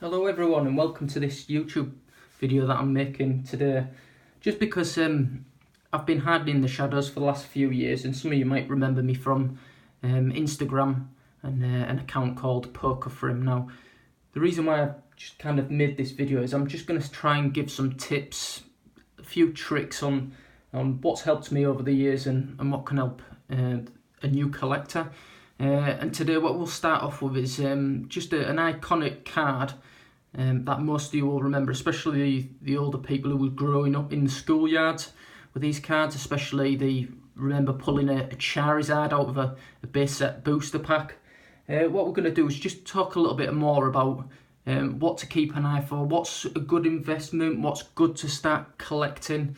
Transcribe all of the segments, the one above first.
Hello everyone and welcome to this YouTube video that I'm making today. Just because I've been hiding in the shadows for the last few years, and some of you might remember me from Instagram and an account called P0keframe. Now, the reason why I've just kind of made this video is I'm just going to try and give some tips, a few tricks on what's helped me over the years and what can help a new collector. And today what we'll start off with is just an iconic card that most of you will remember, especially the older people who were growing up in the schoolyards with these cards. Especially they remember pulling a Charizard out of a base set booster pack. What we're going to do is just talk a little bit more about what to keep an eye for, what's a good investment, what's good to start collecting.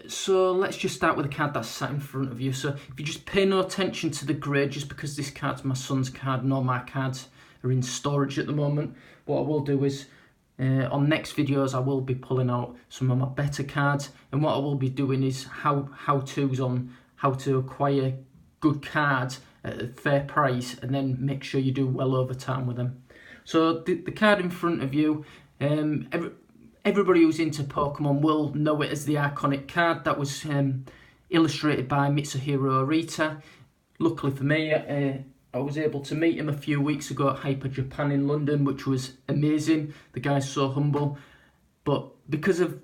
So let's just start with the card that's sat in front of you. So if you just pay no attention to the grid, just because this card's my son's card and all my cards are in storage at the moment, what I will do is on next videos I will be pulling out some of my better cards, and what I will be doing is how-tos on how to acquire good cards at a fair price and then make sure you do well over time with them. So the card in front of you, everybody who's into Pokemon will know it as the iconic card that was illustrated by Mitsuhiro Arita. Luckily for me, I was able to meet him a few weeks ago at Hyper Japan in London, which was amazing. The guy's so humble. But because of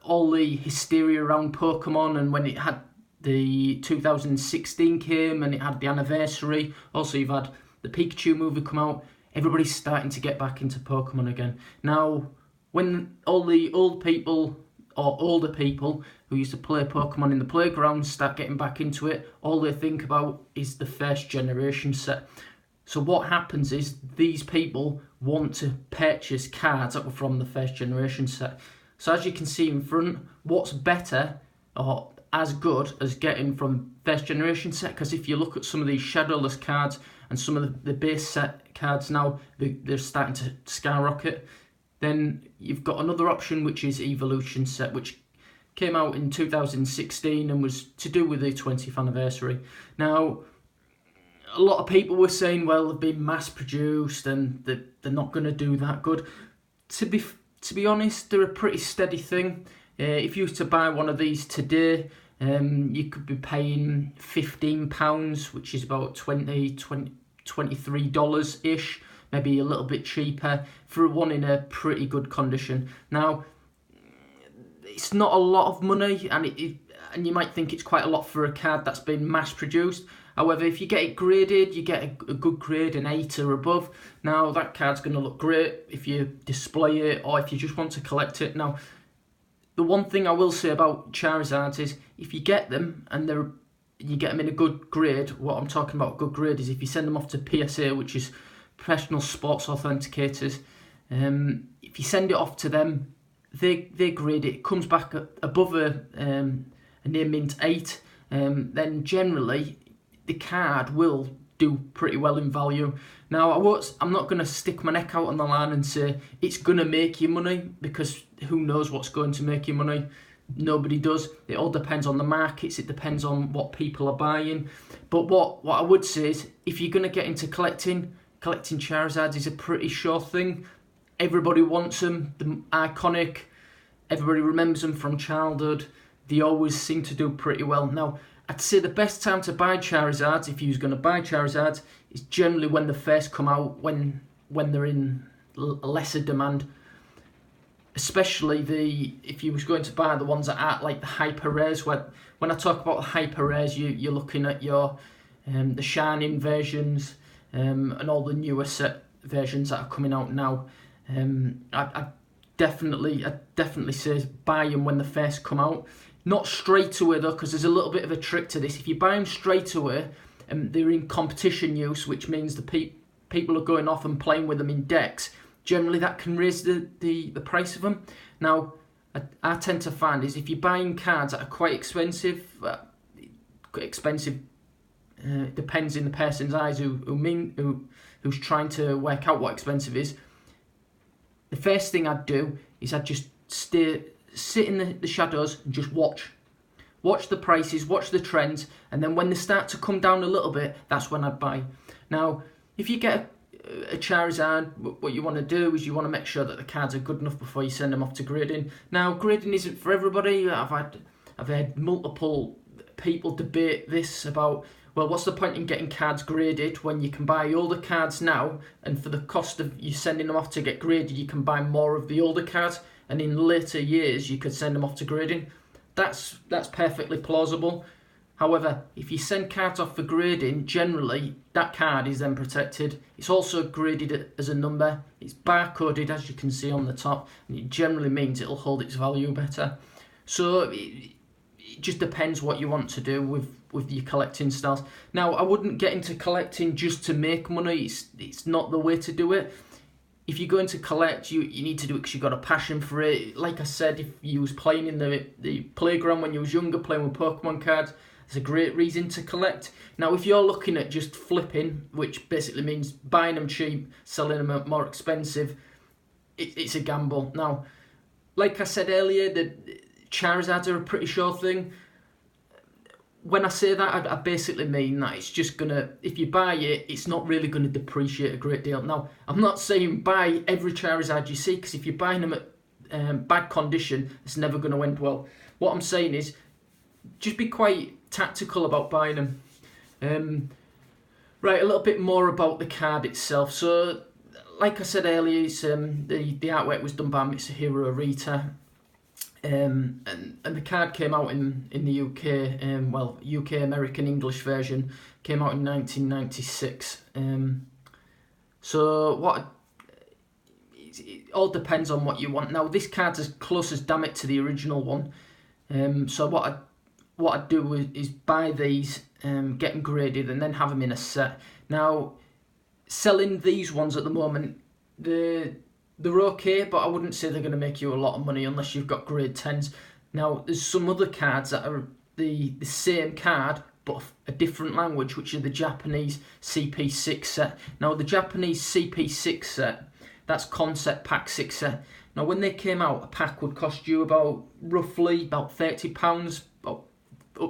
all the hysteria around Pokemon, and when it had the 2016 came and it had the anniversary, also you've had the Pikachu movie come out, everybody's starting to get back into Pokemon again. Now, when all the old people or older people who used to play Pokemon in the playground start getting back into it, all they think about is the first generation set. So what happens is these people want to purchase cards that were from the first generation set. So as you can see in front, what's better or as good as getting from first generation set? Because if you look at some of these shadowless cards and some of the base set cards now, they're starting to skyrocket. Then you've got another option, which is Evolution set, which came out in 2016 and was to do with the 20th anniversary. Now, a lot of people were saying, well, they've been mass produced and they're not going to do that good. To be honest, they're a pretty steady thing. If you were to buy one of these today, you could be paying £15, which is about $23-ish. Maybe a little bit cheaper for one in a pretty good condition. Now, it's not a lot of money, and you might think it's quite a lot for a card that's been mass produced. However, if you get it graded, you get a good grade, an 8 or above. Now, that card's going to look great if you display it or if you just want to collect it. Now, the one thing I will say about Charizards is if you get them and you get them in a good grade, what I'm talking about good grade is if you send them off to PSA, which is Professional Sports Authenticators, if you send it off to them, they grade it. It comes back above a near mint 8, then generally the card will do pretty well in value. Now, I'm not going to stick my neck out on the line and say it's going to make you money, because who knows what's going to make you money? Nobody does. It all depends on the markets. It depends on what people are buying. But what I would say is, if you're going to get into collecting Charizards is a pretty sure thing. Everybody wants them, the iconic, everybody remembers them from childhood. They always seem to do pretty well. Now, I'd say the best time to buy Charizards, if you was going to buy Charizards, is generally when they first come out, when they're in lesser demand. Especially if you was going to buy the ones that are like the hyper rares. When I talk about the hyper rares, you're looking at your the Shining versions, and all the newer set versions that are coming out now. I definitely say buy them when they first come out. Not straight away though, because there's a little bit of a trick to this. If you buy them straight away, they're in competition use, which means the people are going off and playing with them in decks. Generally, that can raise the price of them. Now, I tend to find is if you're buying cards that are quite expensive, depends in the person's eyes who's trying to work out what expensive is. The first thing I'd do is I'd just sit in the shadows and just watch the prices, watch the trends, and then when they start to come down a little bit, that's when I'd buy. Now, if you get a Charizard, what you want to do is you want to make sure that the cards are good enough before you send them off to grading. Now, grading isn't for everybody. I've had multiple people debate this about, well, what's the point in getting cards graded when you can buy older cards now, and for the cost of you sending them off to get graded, you can buy more of the older cards, and in later years you could send them off to grading. That's perfectly plausible. However, if you send cards off for grading, generally that card is then protected. It's also graded as a number. It's barcoded, as you can see on the top, and it generally means it'll hold its value better. So it just depends what you want to do with your collecting styles. Now, I wouldn't get into collecting just to make money. It's not the way to do it. If you're going to collect, you need to do it because you've got a passion for it. Like I said, if you was playing in the playground when you was younger, playing with Pokemon cards, it's a great reason to collect. Now, if you're looking at just flipping, which basically means buying them cheap, selling them at more expensive, it's a gamble. Now, like I said earlier, the Charizards are a pretty sure thing. When I say that, I basically mean that it's just gonna, if you buy it, it's not really gonna depreciate a great deal. Now, I'm not saying buy every Charizard you see, because if you're buying them at bad condition, it's never gonna end well. What I'm saying is, just be quite tactical about buying them. Right, a little bit more about the card itself. So, like I said earlier, it's, the artwork was done by Mitsuhiro Arita. And the card came out in the UK, well, UK American English version came out in 1996. So it all depends on what you want. Now, this card's as close as damn it to the original one. So what I'd do is buy these, get them graded, and then have them in a set. Now, selling these ones at the moment, they're okay, but I wouldn't say they're going to make you a lot of money unless you've got grade 10s. Now, there's some other cards that are the same card, but a different language, which are the Japanese CP6 set. Now, the Japanese CP6 set, that's Concept Pack 6 set. Now, when they came out, a pack would cost you roughly about £30, up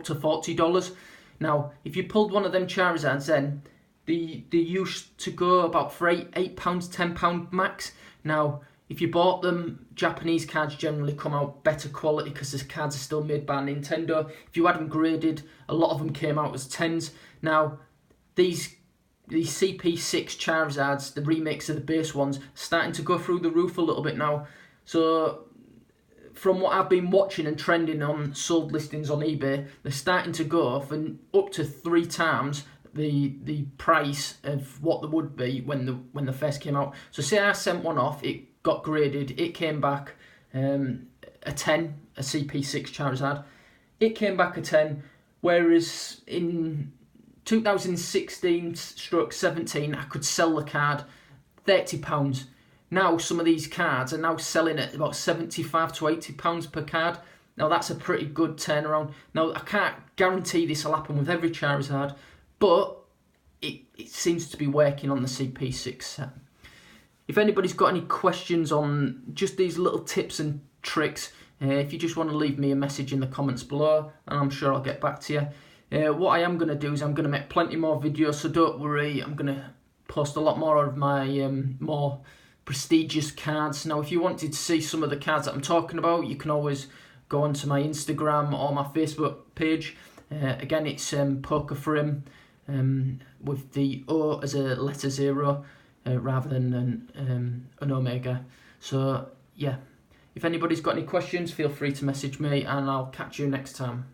to $40. Now, if you pulled one of them Charizards then, they used to go about for £8, £10 max. Now, if you bought them, Japanese cards generally come out better quality because the cards are still made by Nintendo. If you had them graded, a lot of them came out as 10s. Now, these CP6 Charizards, the remakes of the base ones, starting to go through the roof a little bit now. So, from what I've been watching and trending on sold listings on eBay, they're starting to go for up to 3 times the price of what they would be when they first came out. So say I sent one off, it got graded, it came back a 10, a CP6 Charizard. It came back a 10, whereas in 2016/17 I could sell the card £30. Now some of these cards are now selling at about £75 to £80 per card. Now that's a pretty good turnaround. Now I can't guarantee this will happen with every Charizard, but it seems to be working on the CP6 set. If anybody's got any questions on just these little tips and tricks, if you just want to leave me a message in the comments below, and I'm sure I'll get back to you. What I am going to do is I'm going to make plenty more videos, so don't worry. I'm going to post a lot more of my more prestigious cards. Now, if you wanted to see some of the cards that I'm talking about, you can always go onto my Instagram or my Facebook page. Again, it's P0keframe, with the O as a letter 0 rather than an omega. So yeah, if anybody's got any questions, feel free to message me, and I'll catch you next time.